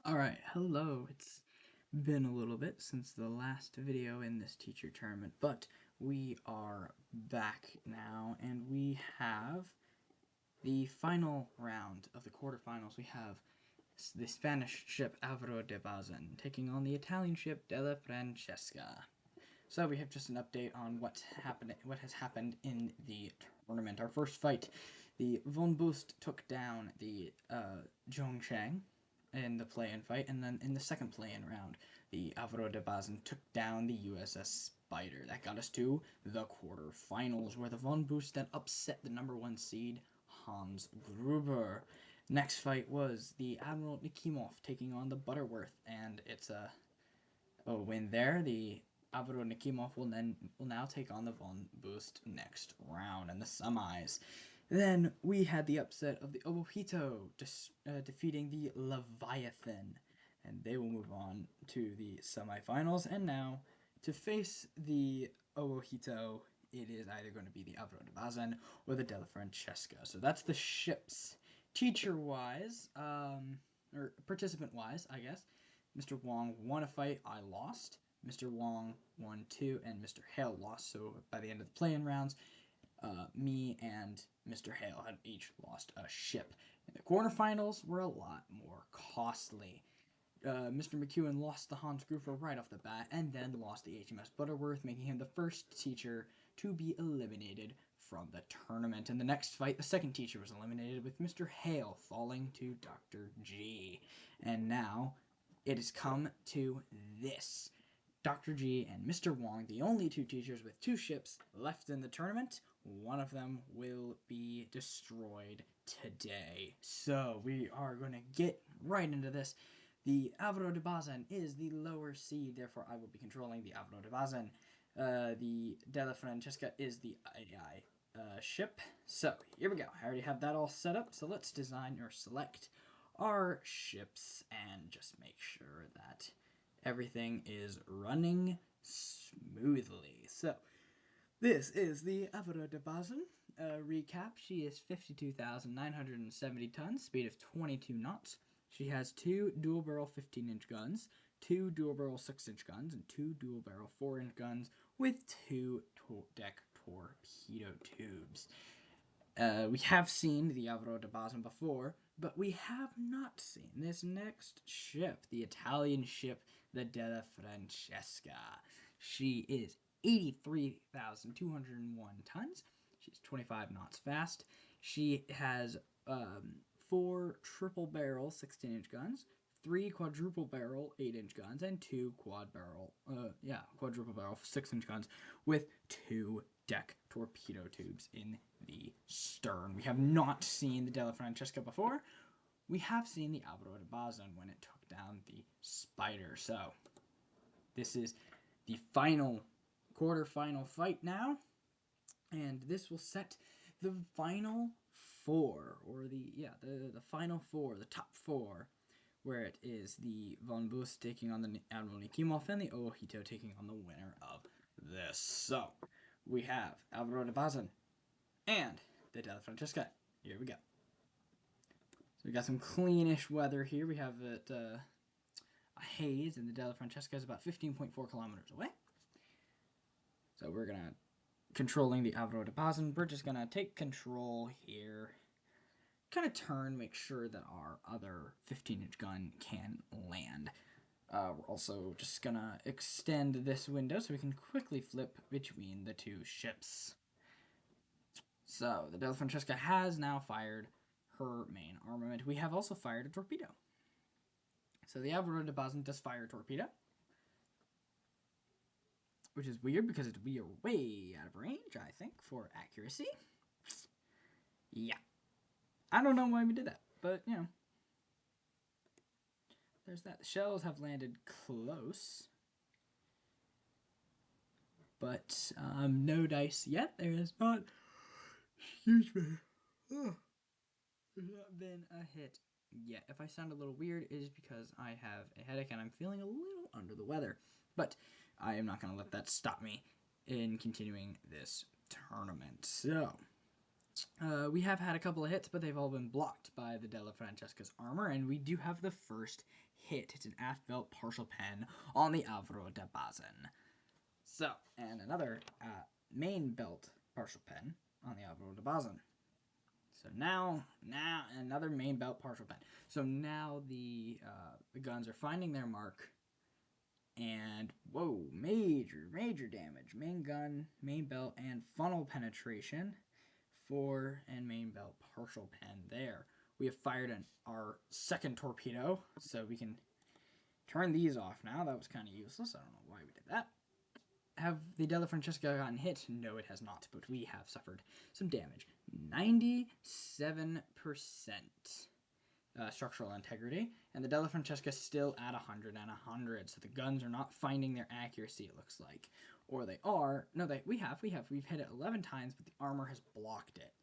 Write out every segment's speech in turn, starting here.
Alright, hello. It's been a little bit since the last video in this teacher tournament, but we are back now, and we have the final round of the quarterfinals. We have the Spanish ship Alvaro de Bazan taking on the Italian ship Della Francesca. So we have just an update on what has happened in the tournament. Our first fight, the Von Boost took down the Zhongchang in the play-in fight, and then in the second play-in round, the Alvaro de Bazan took down the USS Spider. That got us to the quarterfinals, where the Von Boost then upset the #1 seed Hans Gruber. Next fight was the Admiral Nikimov taking on the Butterworth, and it's a win there. The Alvaro Nikimov will now take on the Von Boost next round in the semis. Then we had the upset of the Obojito defeating the Leviathan, and they will move on to the semifinals. And now, to face the Obojito, it is either going to be the Alvaro de Bazan or the Della Francesca. So that's the ships. Teacher-wise, or participant-wise, I guess, Mr. Wong won a fight, I lost. Mr. Wong won two, and Mr. Hale lost. So by the end of the play-in rounds, me and Mr. Hale had each lost a ship. And the quarterfinals were a lot more costly. Mr. McEwen lost the Hans Gruber right off the bat, and then lost the HMS Butterworth, making him the first teacher to be eliminated from the tournament. In the next fight, the second teacher was eliminated, with Mr. Hale falling to Dr. G. And now it has come to this. Dr. G and Mr. Wong, the only two teachers with two ships left in the tournament. One of them will be destroyed today. So we are going to get right into this. The Alvaro de Bazan is the lower seed, therefore I will be controlling the Alvaro de Bazan. The Della Francesca is the AI ship. So here we go. I already have that all set up. So let's design or select our ships and just make sure that everything is running smoothly. So this is the Alvaro de Bazan. Recap, she is 52,970 tons, speed of 22 knots. She has two dual-barrel 15-inch guns, two dual-barrel 6-inch guns, and two dual-barrel 4-inch guns with two deck torpedo tubes. We have seen the Alvaro de Bazan before, but we have not seen this next ship, the Italian ship, the Della Francesca. She is 83,201 tons. She's 25 knots fast. She has four triple barrel 16-inch guns, three quadruple barrel 8-inch guns, and two quadruple barrel 6-inch guns with two deck torpedo tubes in the stern. We have not seen the Della Francesca before. We have seen the Alvaro de Bazan when it took down the Spider. So this is the final quarterfinal fight now, and this will set the final four, or the final four, the top four, where it is the Von Boost taking on the Admiral Nikimov and the Ojito taking on the winner of this. So we have Alvaro de Bazan and the Della Francesca. Here we go. So we got some cleanish weather here. We have it a haze, and the Della Francesca is about 15.4 kilometers away. So we're gonna controlling the Alvaro de Bazan. We're just gonna take control here. Kind of turn, make sure that our other 15-inch gun can land. We're also just gonna extend this window so we can quickly flip between the two ships. So the Della Francesca has now fired her main armament. We have also fired a torpedo. So the Alvaro de Bazan does fire a torpedo, which is weird because we are way out of range, I think, for accuracy. Yeah. I don't know why we did that, but, you know. There's that. The shells have landed close, but no dice yet. There is not. Excuse me. There's not been a hit yet. If I sound a little weird, it is because I have a headache and I'm feeling a little under the weather. But I am not going to let that stop me in continuing this tournament. So We have had a couple of hits, but they've all been blocked by the Della Francesca's armor, and we do have the first hit. It's an aft belt partial pen on the Alvaro de Bazan. So, and another main belt partial pen on the Alvaro de Bazan. So now another main belt partial pen. So now the guns are finding their mark, and whoa, major damage. Main gun, main belt, and funnel penetration. 4 and main belt partial pen there. We have fired our second torpedo, so we can turn these off now. That was kind of useless. I don't know why we did that. Have the Della Francesca gotten hit? No, it has not, but we have suffered some damage. 97% structural integrity, and the Della Francesca is still at 100 and 100, so the guns are not finding their accuracy, it looks like. Or they are. No, we've hit it 11 times, but the armor has blocked it.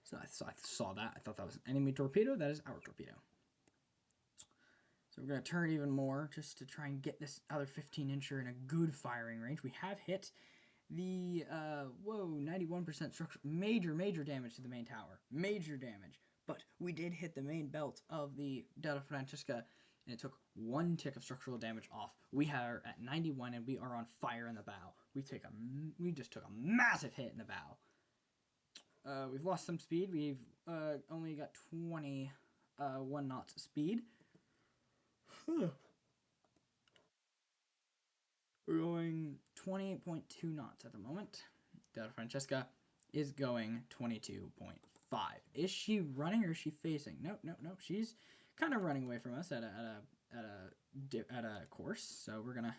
So I saw that. I thought that was an enemy torpedo. That is our torpedo. So we're going to turn even more just to try and get this other 15-incher in a good firing range. We have hit the, 91% structure. Major damage to the main tower. Major damage. But we did hit the main belt of the Della Francesca, and it took 1 tick of structural damage off. We are at 91, and we are on fire in the bow. We just took a massive hit in the bow. We've lost some speed. We've only got 21 knots of speed. We're going 28.2 knots at the moment. Della Francesca is going 22.5. Is she running or is she facing? No. She's kind of running away from us at a course. So we're gonna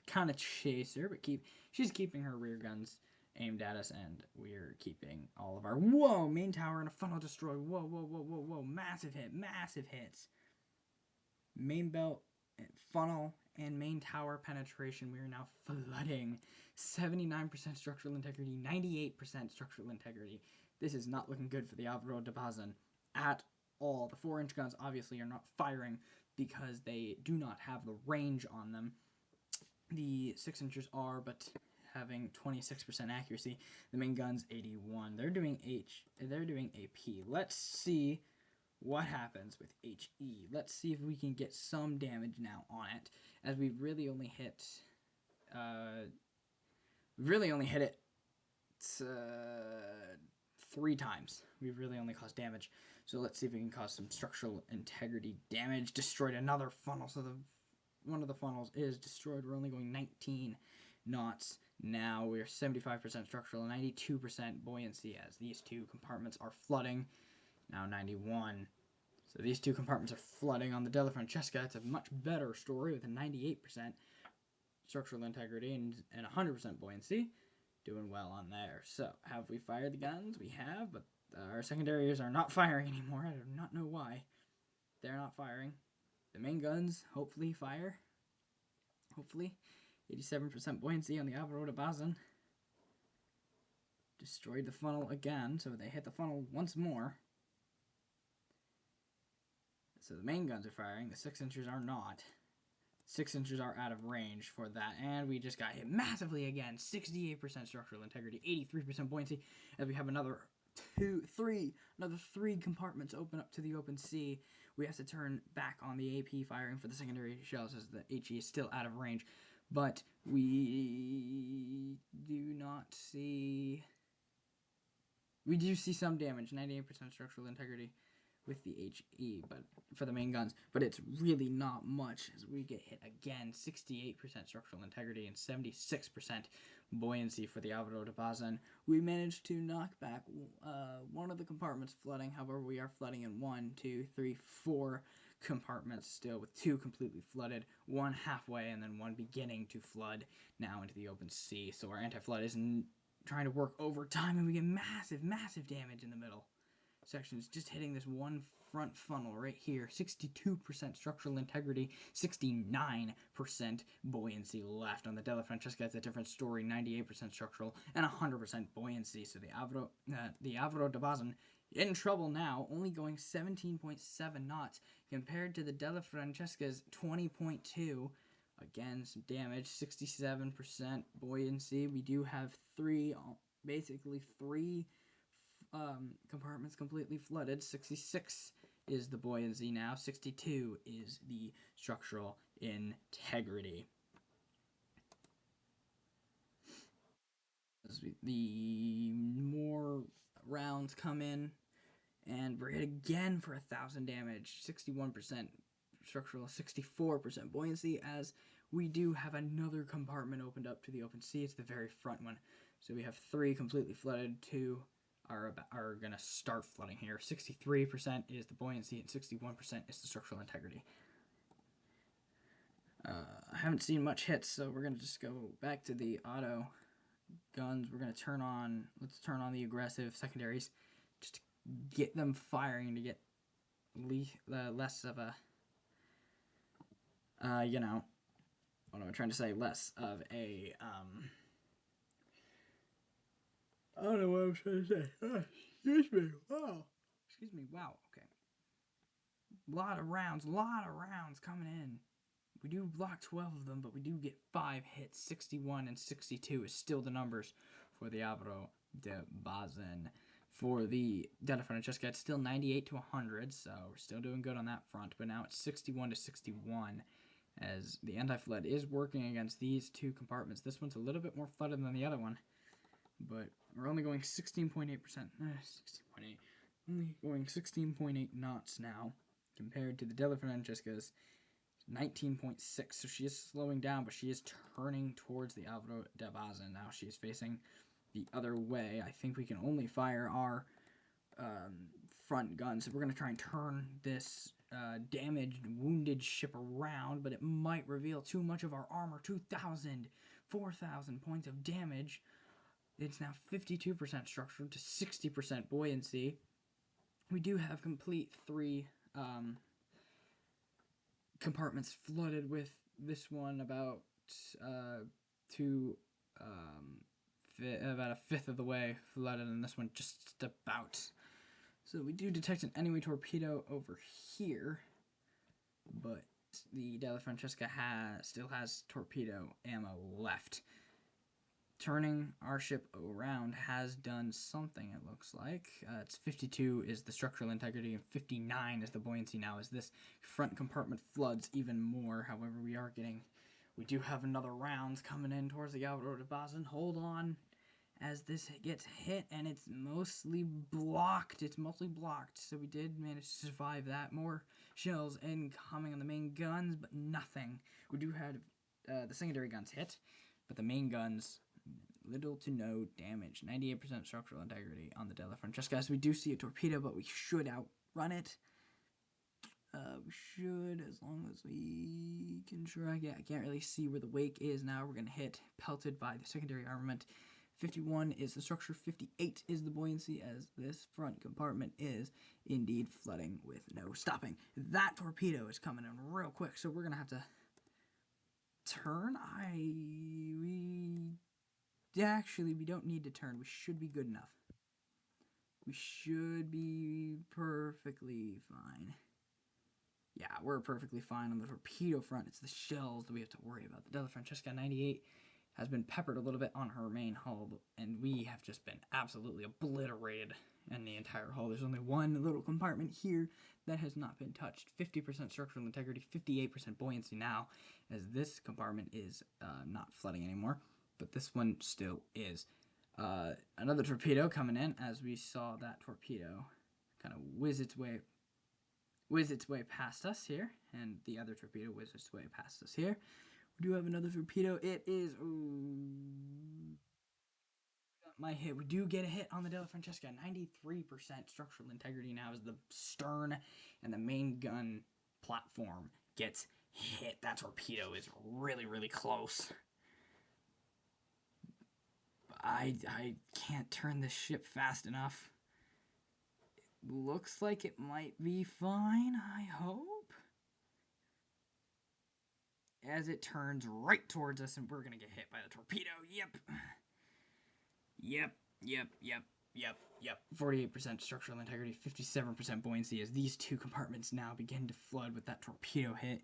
kind of chase her, but she's keeping her rear guns aimed at us, and we're keeping all of our main tower and a funnel destroyed. Whoa, massive hits. Main belt, and funnel, and main tower penetration. We are now flooding. 79% structural integrity, 98% structural integrity. This is not looking good for the Alvaro de Bazan at all. The 4-inch guns obviously are not firing because they do not have the range on them. The 6-inchers are, but having 26% accuracy. The main gun's 81. They're doing AP. Let's see what happens with HE. Let's see if we can get some damage now on it, as we've really only hit it 3 times. We've really only caused damage. So let's see if we can cause some structural integrity damage. Destroyed another funnel, so one of the funnels is destroyed. We're only going 19 knots. Now we're 75% structural and 92% buoyancy, as these 2 compartments are flooding. Now 91. So these 2 compartments are flooding on the Della Francesca. It's a much better story with a 98% structural integrity and 100% buoyancy. Doing well on there. So, have we fired the guns? We have, but our secondaries are not firing anymore. I do not know why. They're not firing. The main guns hopefully fire. Hopefully. 87% buoyancy on the Alvaro de Bazan. Destroyed the funnel again, so they hit the funnel once more. So the main guns are firing. The 6-inchers are not. 6-inchers are out of range for that, and we just got hit massively again. 68% structural integrity, 83% buoyancy, as we have another 3 compartments open up to the open sea. We have to turn back on the AP firing for the secondary shells, as the HE is still out of range. But we do see some damage, 98% structural integrity with the HE, but for the main guns, but it's really not much, as we get hit again. 68% structural integrity and 76% buoyancy for the Alvaro de Bazan. We managed to knock back one of the compartments flooding. However, we are flooding in 1, 2, 3, 4 compartments still, with 2 completely flooded, 1 halfway, and then 1 beginning to flood now into the open sea. So our anti-flood is trying to work overtime, and we get massive damage in the middle sections, just hitting this one front funnel right here. 62% structural integrity, 69% buoyancy left. On the Della Francesca, it's a different story. 98% structural and 100% buoyancy. So the Alvaro de Bazan in trouble now, only going 17.7 knots compared to the Della Francesca's 20.2. Again, some damage. 67% buoyancy. We do have basically three compartments completely flooded. 66 is the buoyancy now. 62 is the structural integrity. As the more rounds come in, and we're hit again for 1,000 damage. 61% structural, 64% buoyancy, as we do have another compartment opened up to the open sea. It's the very front one. So we have 3 completely flooded, 2 are going to start flooding here. 63% is the buoyancy, and 61% is the structural integrity. I haven't seen much hits, so we're going to just go back to the auto guns. We're going to let's turn on the aggressive secondaries, just to get them firing, to get less of a, you know, what am I trying to say? Less of a, I don't know what I'm trying to say. Excuse me. Wow. Excuse me. Wow. Okay. A lot of rounds coming in. We do block 12 of them, but we do get 5 hits. 61 and 62 is still the numbers for the Alvaro de Bazan. For the Della Francesca, it's still 98 to 100, so we're still doing good on that front, but now it's 61 to 61, as the anti-flood is working against these 2 compartments. This one's a little bit more flooded than the other one, but we're only going 16.8%. 16.8. Only going 16.8 knots now, compared to the Della Francesca's 19.6, so she is slowing down, but she is turning towards the Alvaro de Bazan. Now she is facing the other way. I think we can only fire our front guns. So we're going to try and turn this damaged, wounded ship around, but it might reveal too much of our armor. 2,000, 4,000 points of damage. It's now 52% structural to 60% buoyancy. We do have complete 3 compartments flooded, with this one about about a fifth of the way flooded, and this one just about. So we do detect an enemy torpedo over here, but the Della Francesca still has torpedo ammo left. Turning our ship around has done something, it looks like. It's 52 is the structural integrity, and 59 is the buoyancy now, as this front compartment floods even more. However, we do have another rounds coming in towards the Alvaro de Bazan. Hold on, as this gets hit, and it's mostly blocked. So we did manage to survive that. More shells incoming on the main guns, but nothing. We do have the secondary guns hit, but the main guns, little to no damage. 98% structural integrity on the Della Francesca. So we do see a torpedo, but we should outrun it. We should, as long as we can try. Yeah, I can't really see where the wake is now. We're going to hit, pelted by the secondary armament. 51 is the structure, 58 is the buoyancy, as this front compartment is indeed flooding with no stopping. That torpedo is coming in real quick, so we're going to have to turn. Actually, we don't need to turn. We should be good enough. We should be perfectly fine. Yeah, we're perfectly fine on the torpedo front. It's the shells that we have to worry about. The Della Francesca 98 has been peppered a little bit on her main hull, and we have just been absolutely obliterated in the entire hull. There's only one little compartment here that has not been touched. 50% structural integrity, 58% buoyancy now, as this compartment is not flooding anymore, but this one still is. Another torpedo coming in, as we saw that torpedo kind of whiz its way past us here, and the other torpedo whiz its way past us here. We do have another torpedo. It is, my hit. We do get a hit on the Della Francesca. 93% structural integrity now, as the stern and the main gun platform gets hit. That torpedo is really, really close. I can't turn this ship fast enough. It looks like it might be fine, I hope. As it turns right towards us, and we're gonna get hit by the torpedo. Yep. 48% structural integrity, 57% buoyancy, as these 2 compartments now begin to flood with that torpedo hit.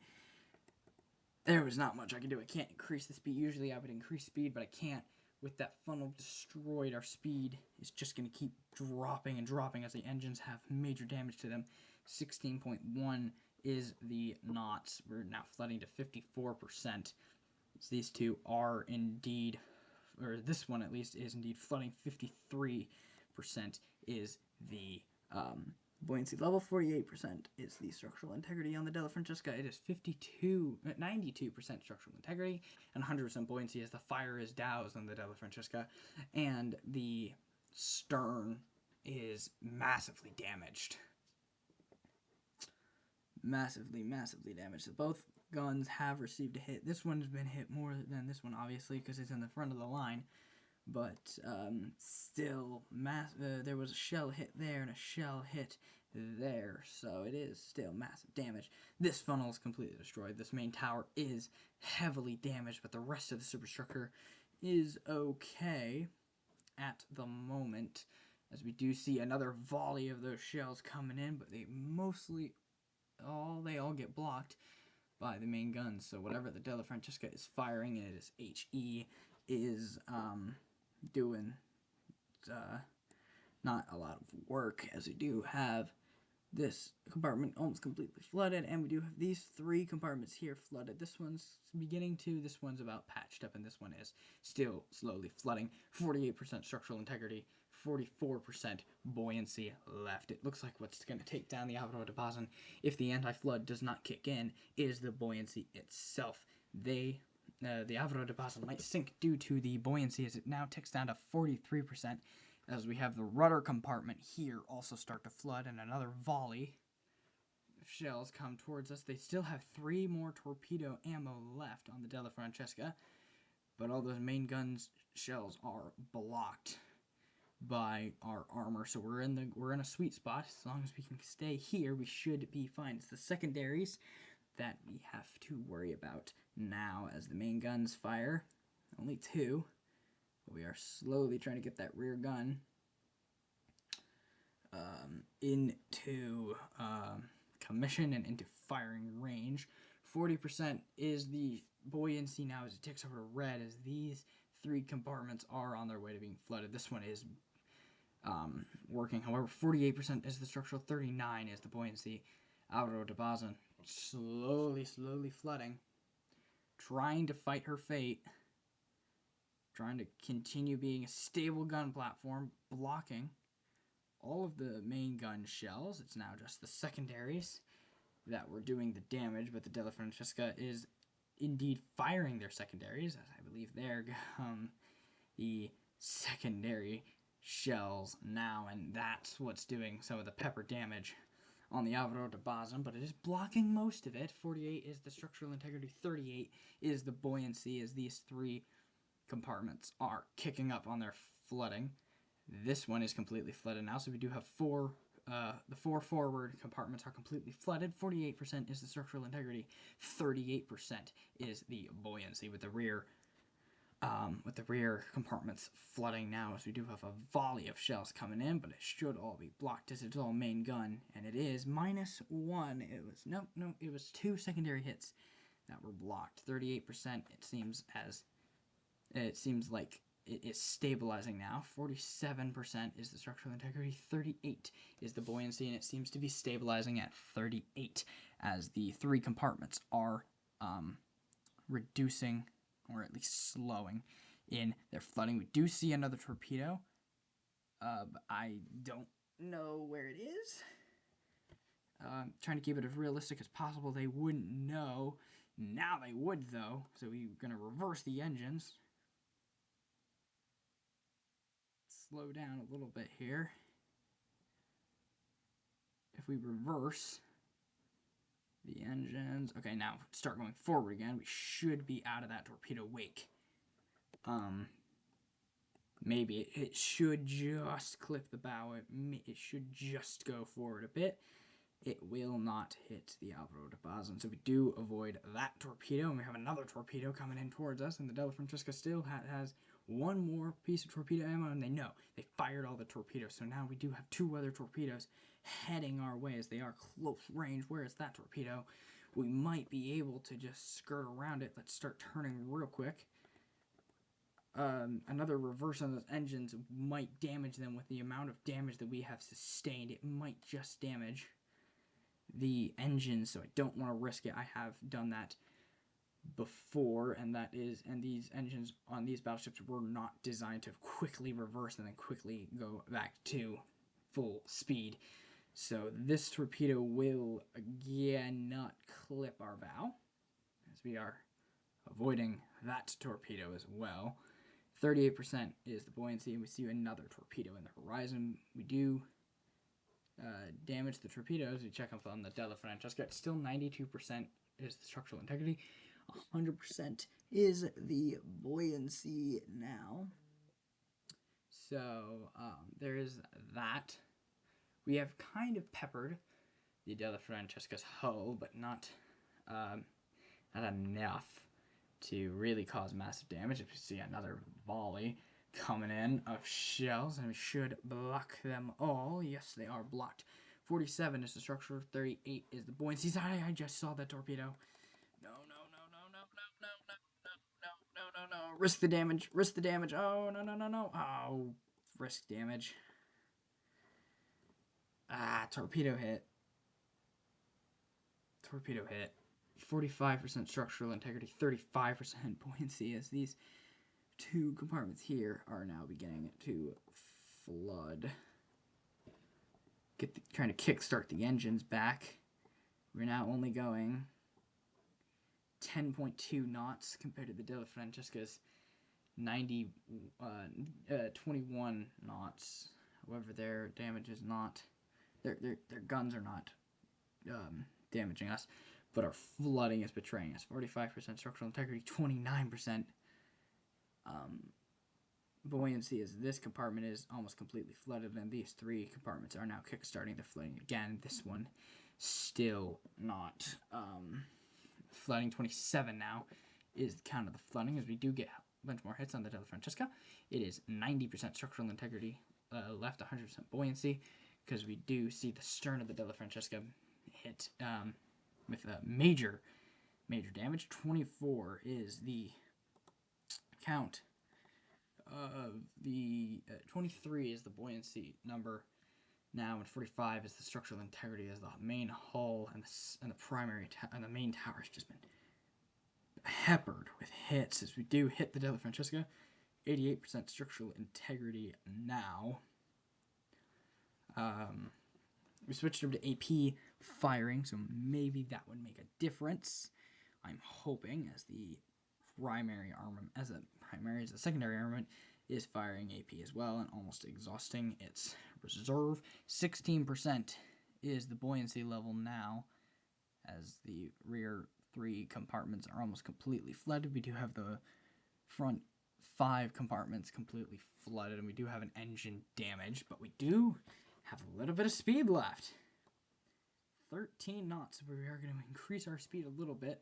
There was not much I could do. I can't increase the speed. Usually I would increase speed, but I can't with that funnel destroyed, our speed is just going to keep dropping and dropping as the engines have major damage to them. 16.1 is the knots. We're now flooding to 54%. So these two are indeed, or this one at least, is indeed flooding. 53% is the buoyancy level. 48% is the structural integrity on the Della Francesca. It is 92% structural integrity and 100% buoyancy as the fire is doused on the Della Francesca, and the stern is massively damaged. Massively damaged. So both guns have received a hit. This one's been hit more than this one, obviously, because it's in the front of the line. But still, there was a shell hit there and a shell hit there, so it is still massive damage. This funnel is completely destroyed. This main tower is heavily damaged, but the rest of the superstructure is okay at the moment, as we do see another volley of those shells coming in, but they all get blocked by the main guns. So whatever the Della Francesca is firing, it is HE, is doing not a lot of work, as we do have this compartment almost completely flooded, and we do have these three compartments here flooded. This one's beginning to, this one's about patched up, and this one is still slowly flooding. 48% structural integrity, 44% buoyancy left. It looks like what's going to take down the Alvaro de Bazan, if the anti-flood does not kick in, is the buoyancy itself. The Alvaro de Bazan might sink due to the buoyancy, as it now ticks down to 43%, as we have the rudder compartment here also start to flood, and another volley of shells come towards us. They still have 3 more torpedo ammo left on the Della Francesca, but all those main guns shells are blocked by our armor, so we're in a sweet spot. As long as we can stay here, we should be fine. It's the secondaries that we have to worry about now, as the main guns fire. Only 2, but we are slowly trying to get that rear gun into commission and into firing range. 40% is the buoyancy now as it ticks over to red, as these 3 compartments are on their way to being flooded. This one is working. However, 48% is the structural, 39 is the buoyancy. Alvaro de Bazan slowly flooding, trying to fight her fate, trying to continue being a stable gun platform, blocking all of the main gun shells. It's now just the secondaries that were doing the damage, but the Della Francesca is indeed firing their secondaries, as I believe there come the secondary shells now, and that's what's doing some of the pepper damage on the Alvaro de Bazan, but it is blocking most of it. 48 is the structural integrity, 38 is the buoyancy, as these 3 compartments are kicking up on their flooding. This one is completely flooded now, so we do have 4, the 4 forward compartments are completely flooded. 48% is the structural integrity, 38% is the buoyancy, with the rear compartments flooding now, as we do have a volley of shells coming in, but it should all be blocked as it's all main gun, and it is -1. It was, no, it was 2 secondary hits that were blocked. 38%, it seems like it is stabilizing now. 47% is the structural integrity, 38 is the buoyancy, and it seems to be stabilizing at 38, as the 3 compartments are reducing, or at least slowing, in their flooding. We do see another torpedo, but I don't know where it is. Trying to keep it as realistic as possible. They wouldn't know. Now they would, though, so we're going to reverse the engines. Slow down a little bit here. If we reverse the engines, okay, now start going forward again, we should be out of that torpedo wake. Maybe it should just clip the bow. It should just go forward a bit. It will not hit the Alvaro de Bazan, so we do avoid that torpedo, and we have another torpedo coming in towards us, and the Della Francesca still has 1 more piece of torpedo ammo, and they know they fired all the torpedoes, so now we do have 2 other torpedoes heading our way, as they are close range. Where is that torpedo? We might be able to just skirt around it. Let's start turning real quick. another reverse on those engines might damage them with the amount of damage that we have sustained. It might just damage the engine, so I don't want to risk it. I have done that before, and these engines on these battleships were not designed to quickly reverse and then quickly go back to full speed. So this torpedo will again not clip our bow, as we are avoiding that torpedo as well. 38% is the buoyancy, and we see another torpedo in the horizon. We do damage the torpedoes. We check up on the Della Francesca. Still 92% is the structural integrity. 100% is the buoyancy now. So there is that. We have kind of peppered the Della Francesca's hull, but not enough to really cause massive damage. If you see another volley coming in of shells, and we should block them all. Yes, they are blocked. 47 is the structure, 38 is the buoyancy. Sorry, I just saw the torpedo. No. Risk the damage. Risk the damage. Oh, no. Oh, risk damage. Torpedo hit. 45% structural integrity, 35% buoyancy, as these two compartments here are now beginning to flood. Trying to kickstart the engines back. We're now only going 10.2 knots compared to the Della Francesca's 21 knots. However, their damage is not, their guns are not damaging us, but our flooding is betraying us. 45% structural integrity, 29% buoyancy, as this compartment is almost completely flooded, and these three compartments are now kickstarting the flooding again. This one still not flooding. 27 now is the count of the flooding, as we do get a bunch more hits on the Della Francesca. It is 90% structural integrity left, 100% buoyancy, because we do see the stern of the Della Francesca hit with major damage. 24 is the count of the 23 is the buoyancy number now, and 45 is the structural integrity, as the main hull and the primary and the main tower has just been peppered with hits, as we do hit the Della Francesca. 88% structural integrity now. We switched over to AP firing, so maybe that would make a difference. I'm hoping, as the secondary armament is firing AP as well, and almost exhausting its reserve. 16% is the buoyancy level now, as the rear three compartments are almost completely flooded. We do have the front 5 compartments completely flooded, and we do have an engine damaged, but we do have a little bit of speed left. 13 knots. We are going to increase our speed a little bit,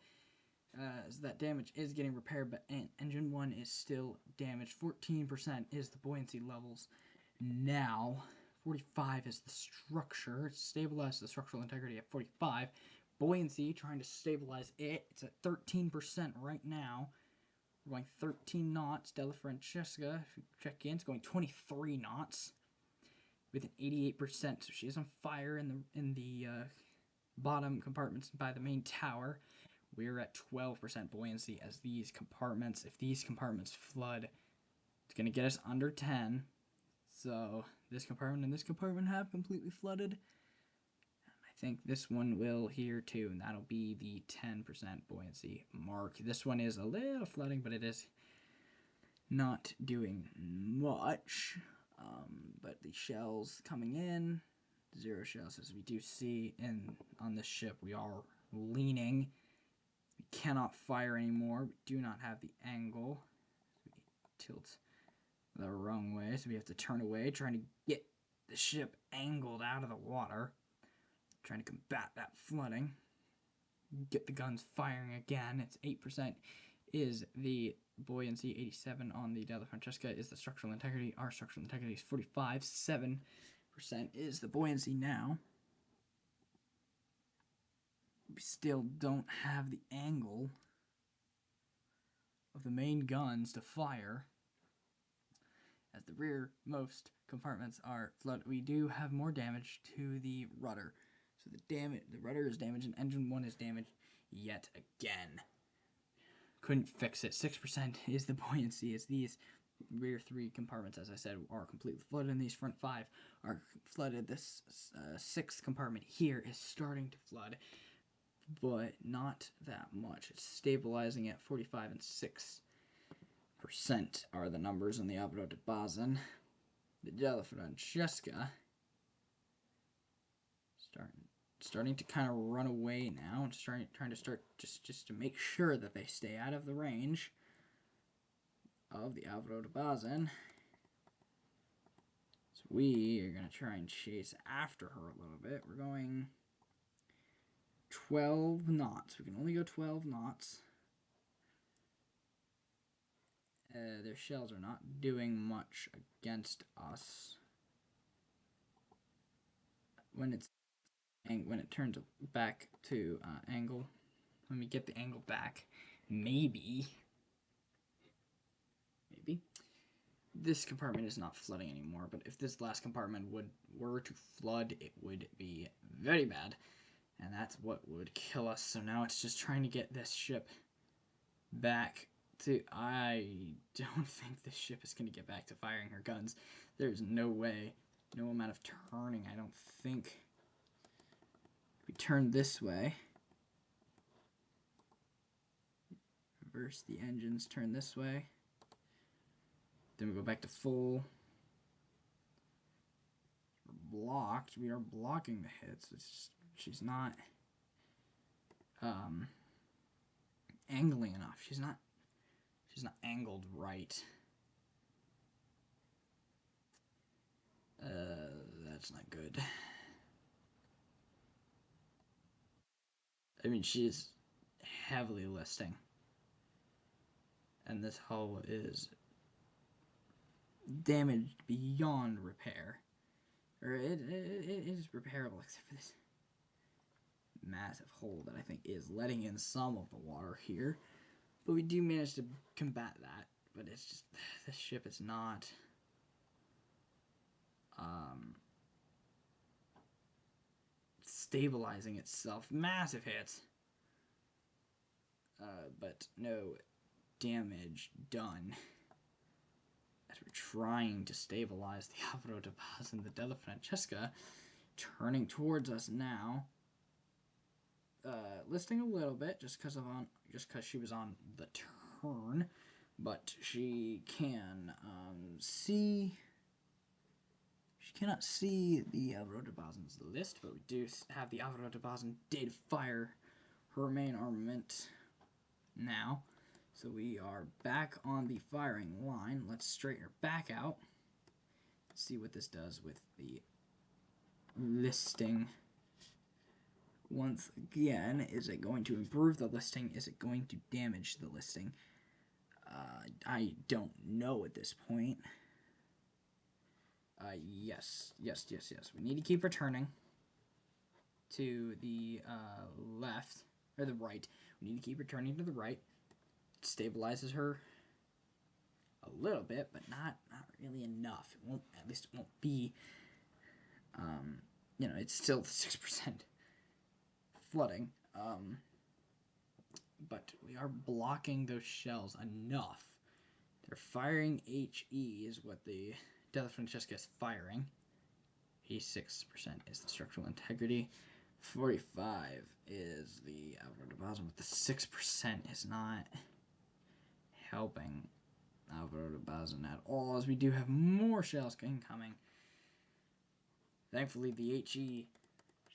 as that damage is getting repaired, but engine 1 is still damaged. 14% is the buoyancy levels now. 45 is the structure. It's stabilized the structural integrity at 45. Buoyancy, trying to stabilize it. It's at 13% right now. We're going 13 knots. Della Francesca, if you check in, it's going 23 knots with an 88%. So she is on fire in the bottom compartments by the main tower. We're at 12% buoyancy, as these compartments, if these compartments flood, it's going to get us under 10. So this compartment and this compartment have completely flooded. I think this one will here too, and that'll be the 10% buoyancy mark. This one is a little flooding, but it is not doing much. But the shells coming in, 0 shells, as we do see on this ship, we are leaning. We cannot fire anymore. We do not have the angle. We tilt the wrong way, so we have to turn away, trying to get the ship angled out of the water, trying to combat that flooding. Get the guns firing again. It's 8% is the buoyancy. 87 on the Della Francesca is the structural integrity. Our structural integrity is 45. 7% is the buoyancy now. We still don't have the angle of the main guns to fire. as the rearmost compartments are flooded. We do have more damage to the rudder. So the rudder is damaged and engine 1 is damaged yet again. Couldn't fix it. 6% is the buoyancy, as these rear 3 compartments, as I said, are completely flooded, and these front 5 are flooded. This 6th compartment here is starting to flood, but not that much. It's stabilizing at 45 and 6% are the numbers on the Alvaro de Bazan. The Della Francesca starting to kind of run away now, and trying to start just to make sure that they stay out of the range of the Alvaro de Bazan. So we are going to try and chase after her a little bit. We're going 12 knots. We can only go 12 knots. Their shells are not doing much against us. When it turns back to angle, let me get the angle back. Maybe this compartment is not flooding anymore, but if this last compartment were to flood, it would be very bad, and that's what would kill us. So now it's just trying to get this ship back to... I don't think this ship is going to get back to firing her guns. There's no way. No amount of turning, I don't think. If we turn this way, reverse the engines, turn this way, then we go back to full. We're blocked. We are blocking the hits. It's just, she's not angling enough. She's not angled right. That's not good. I mean, she's heavily listing, and this hull is damaged beyond repair. Or it is repairable, except for this massive hole that I think is letting in some of the water here. But we do manage to combat that. But it's just, this ship is not stabilizing itself. Massive hits. But no damage done. As we're trying to stabilize the Alvaro de Bazan and the Della Francesca, turning towards us now. Listing a little bit just because she was on the turn, but she can see. She cannot see the Alvaro de Bazan's list, but we do have the Alvaro de Bazan did fire her main armament now. So we are back on the firing line. Let's straighten her back out. See what this does with the listing. Once again, is it going to improve the listing? Is it going to damage the listing? I don't know at this point. Yes. We need to keep returning to the left, or the right. We need to keep returning to the right. It stabilizes her a little bit, but not really enough. It won't, at least it won't be, it's still 6% flooding, but we are blocking those shells enough. They're firing HE is what the Della Francesca is firing. 86% is the structural integrity. 45 is the Alvaro de Bazan, but the 6% is not helping Alvaro de Bazan at all, as we do have more shells incoming. Thankfully, the HE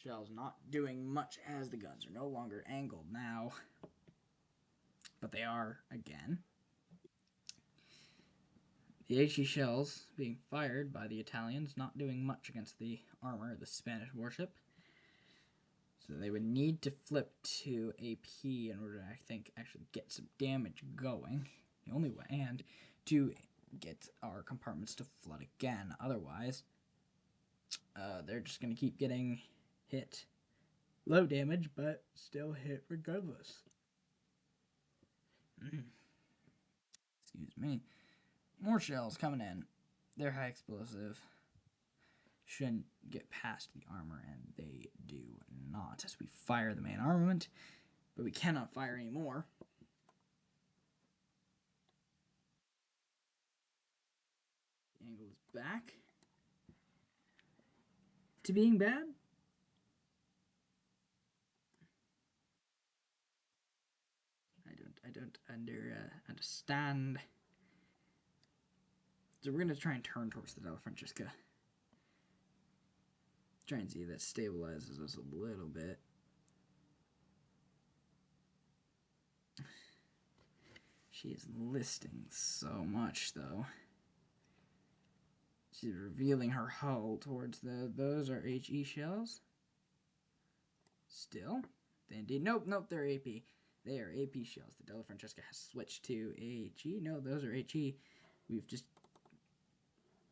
shells not doing much, as the guns are no longer angled now, but they are again. The HE shells being fired by the Italians, not doing much against the armor of the Spanish warship. So they would need to flip to AP in order to, I think, actually get some damage going. The only way, and to get our compartments to flood again. Otherwise, they're just going to keep getting hit. Low damage, but still hit regardless. Excuse me. More shells coming in. They're high explosive. Shouldn't get past the armor, and they do not as we fire the main armament, but we cannot fire anymore. The angle is back to being bad. I don't understand. So we're gonna try and turn towards the Della Francesca. Try and see if that stabilizes us a little bit. She is listing so much, though. She's revealing her hull towards those are HE shells. Still. Indeed. Nope, they're AP. They are AP shells. The Della Francesca has switched to HE. No, those are HE.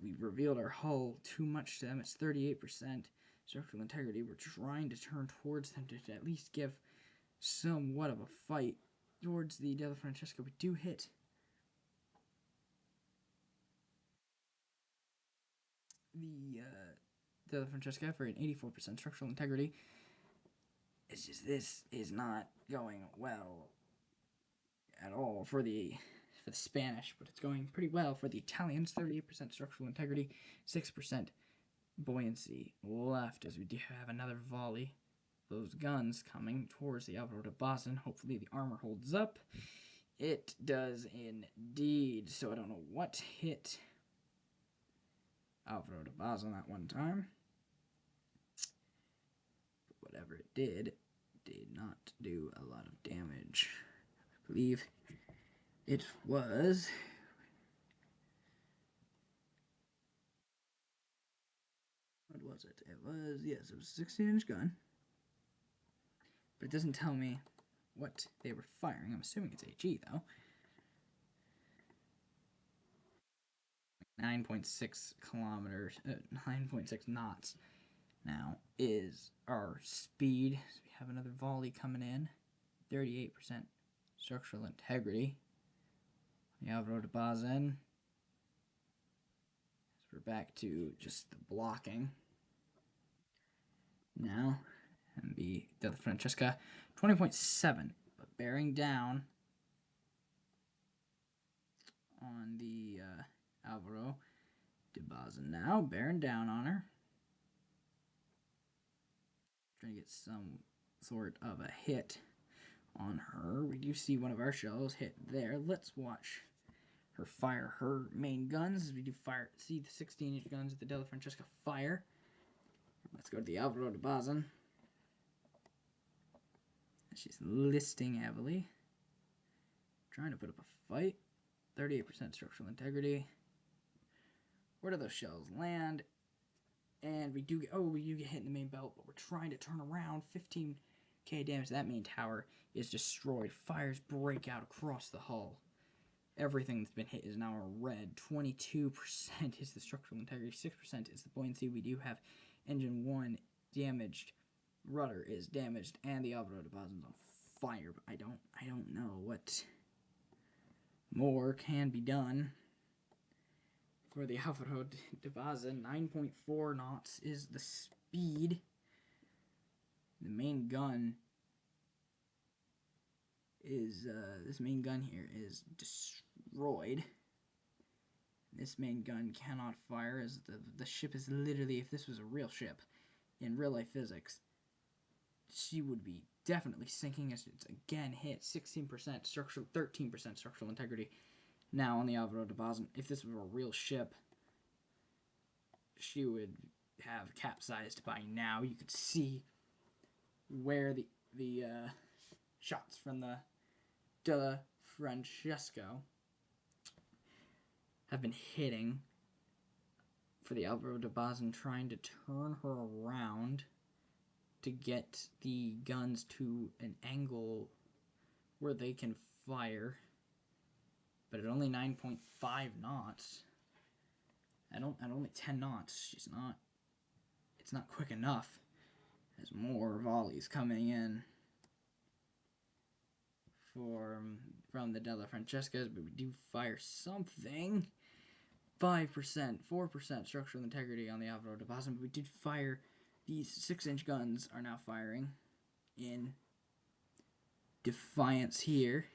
We've revealed our hull too much to them. It's 38% structural integrity. We're trying to turn towards them to at least give somewhat of a fight towards the Della Francesca. We do hit. The Della Francesca for an 84% structural integrity. It's just this is not going well at all for the Spanish, but it's going pretty well for the Italians. 38% structural integrity, 6% buoyancy left, as we do have another volley. Those guns coming towards the Alvaro de Bazan. Hopefully the armor holds up. It does indeed. So I don't know what hit Alvaro de Bazan that one time. But whatever it did not do a lot of damage. I believe it was... What was it? It was, yes, it was a 16-inch gun. But it doesn't tell me what they were firing. I'm assuming it's HE, though. 9.6 kilometers, 9.6 knots now is our speed. So we have another volley coming in. 38% structural integrity. The Alvaro de Bazan. So we're back to just the blocking. Now, and the Della Francesca, 20.7, but bearing down on the Alvaro de Bazan now, bearing down on her. Trying to get some sort of a hit on her. We do see one of our shells hit there. Let's watch her fire her main guns. We do see the 16-inch guns at the Della Francesca fire. Let's go to the Alvaro de Bazan. She's listing heavily. Trying to put up a fight. 38% structural integrity. Where do those shells land? And we do get hit in the main belt, but we're trying to turn around. 15k damage. That main tower is destroyed. Fires break out across the hull. Everything that's been hit is now red. 22% is the structural integrity. 6% is the buoyancy. We do have engine 1 damaged. Rudder is damaged, and the Alvaro de Bazan's on fire. But I don't know what more can be done for the Alvaro de Bazan. 9.4 knots is the speed. The main gun is this main gun here is destroyed. This main gun cannot fire, as the ship is literally, if this was a real ship in real life physics, she would be definitely sinking as it's again hit. 16% structural, 13% structural integrity now on the Alvaro de Bazan. If this were a real ship, she would have capsized by now. You could see where the shots from the Della Francesca have been hitting for the Alvaro de Bazan, trying to turn her around to get the guns to an angle where they can fire, but at only 9.5 knots, at only 10 knots, it's not quick enough. There's more volleys coming in from the Della Francescas, but we do fire something. 5%, 4% structural integrity on the Alvaro de Bazan, but we did fire. These 6-inch guns are now firing in defiance here.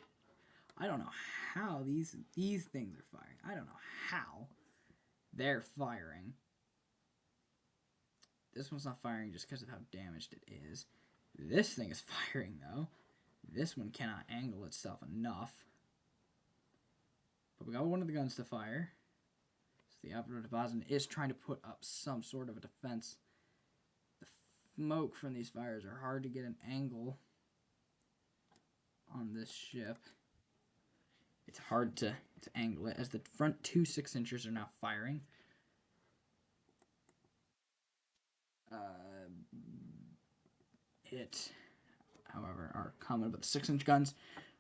I don't know how these things are firing. I don't know how they're firing. This one's not firing just because of how damaged it is. This thing is firing, though. This one cannot angle itself enough. But we got one of the guns to fire. So the Alvaro de Bazan is trying to put up some sort of a defense. The smoke from these fires are hard to get an angle on this ship. It's hard to angle it, as the front two 6-inchers are now firing. However, are common, but the 6-inch guns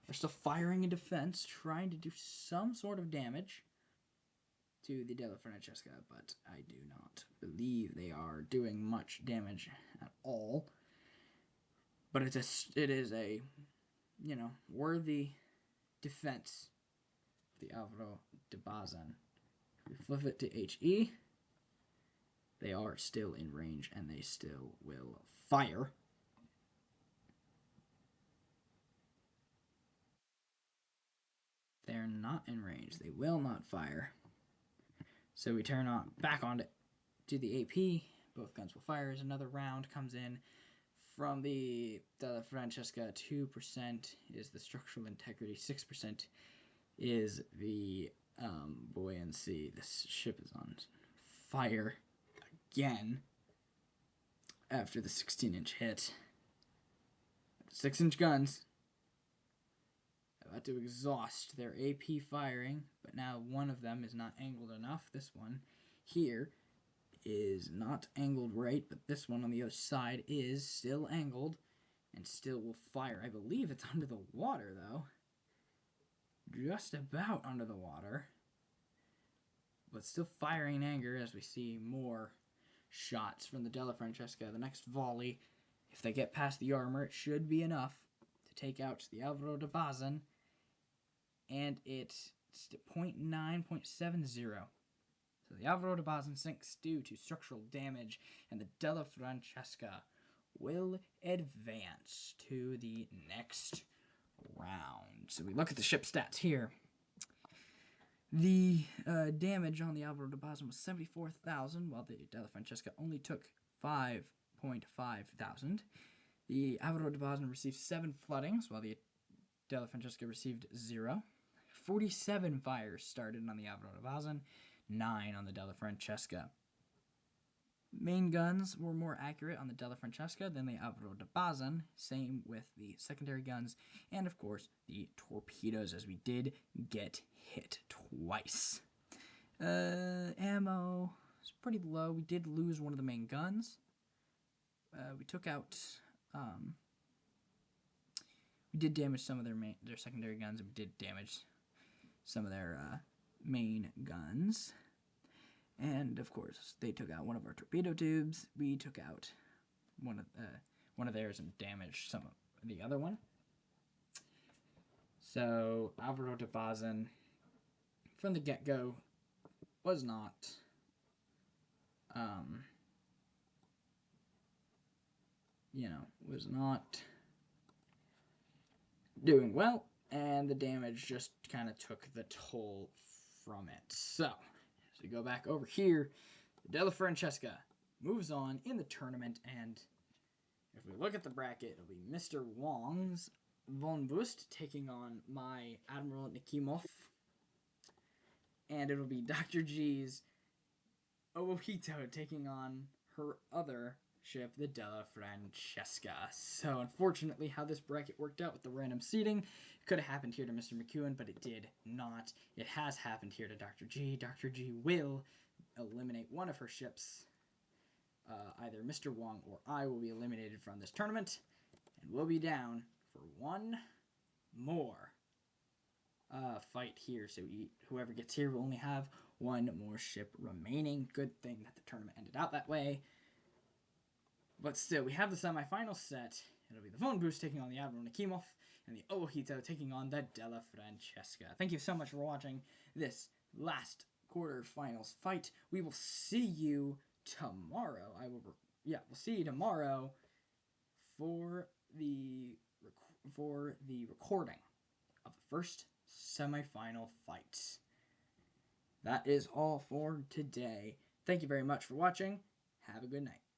are still firing in defense, trying to do some sort of damage to the Della Francesca, but I do not believe they are doing much damage at all. But it is a worthy defense of the Alvaro de Bazan. If we flip it to HE, they are still in range and they still will fire. They're not in range. They will not fire. So we turn back on to the AP. Both guns will fire as another round comes in from the Della Francesca. 2% is the structural integrity. 6% is the buoyancy. This ship is on fire again after the 16-inch hit. 6-inch guns about to exhaust their AP firing, but now one of them is not angled enough. This one here is not angled right, but this one on the other side is still angled and still will fire. I believe it's under the water, though. Just about under the water. But still firing in anger as we see more shots from the Della Francesca. The next volley, if they get past the armor, it should be enough to take out the Alvaro de Bazan. And it's 0.9.70. So the Alvaro de Bazan sinks due to structural damage, and the Della Francesca will advance to the next round. So we look at the ship stats here. The damage on the Alvaro de Bazan was 74,000, while the Della Francesca only took 5,500. The Alvaro de Bazan received 7 floodings, while the Della Francesca received 0. 47 fires started on the Alvaro de Bazan, 9 on the Della Francesca. Main guns were more accurate on the Della Francesca than the Alvaro de Bazan, same with the secondary guns, and of course the torpedoes, as we did get hit twice. Ammo is pretty low. We did lose one of the main guns. We took out... we did damage some of their secondary guns, and we did damage some of their main guns. And of course, they took out one of our torpedo tubes. We took out one of theirs and damaged some of the other one. So Alvaro de Bazan, from the get-go, was not doing well, and the damage just kind of took the toll from it. So, as we go back over here, the Della Francesca moves on in the tournament, and if we look at the bracket, it'll be Mr. Wong's Von Boost taking on my Admiral Nikimov, and it'll be Dr. G's Ojito taking on her other ship, the Della Francesca. So, unfortunately, how this bracket worked out with the random seating, it could have happened here to Mr. McEwen, but it did not. It has happened here to Dr. G. Dr. G will eliminate one of her ships. Either Mr. Wong or I will be eliminated from this tournament, and we'll be down for one more fight here. So whoever gets here will only have one more ship remaining. Good thing that the tournament ended out that way. But still, we have the semifinal set. It'll be the Von Boost taking on the Admiral Nikimov, and the Ojito taking on the Della Francesca. Thank you so much for watching this last quarterfinals fight. We will see you tomorrow. We'll see you tomorrow for the recording of the first semifinal fight. That is all for today. Thank you very much for watching. Have a good night.